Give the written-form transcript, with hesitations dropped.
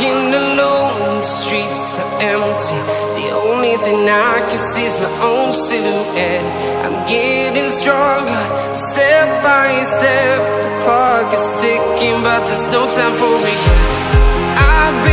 walking alone, the streets are empty. The only thing I can see is my own silhouette. I'm getting stronger, step by step. The clock is ticking, but there's no time for regrets. I've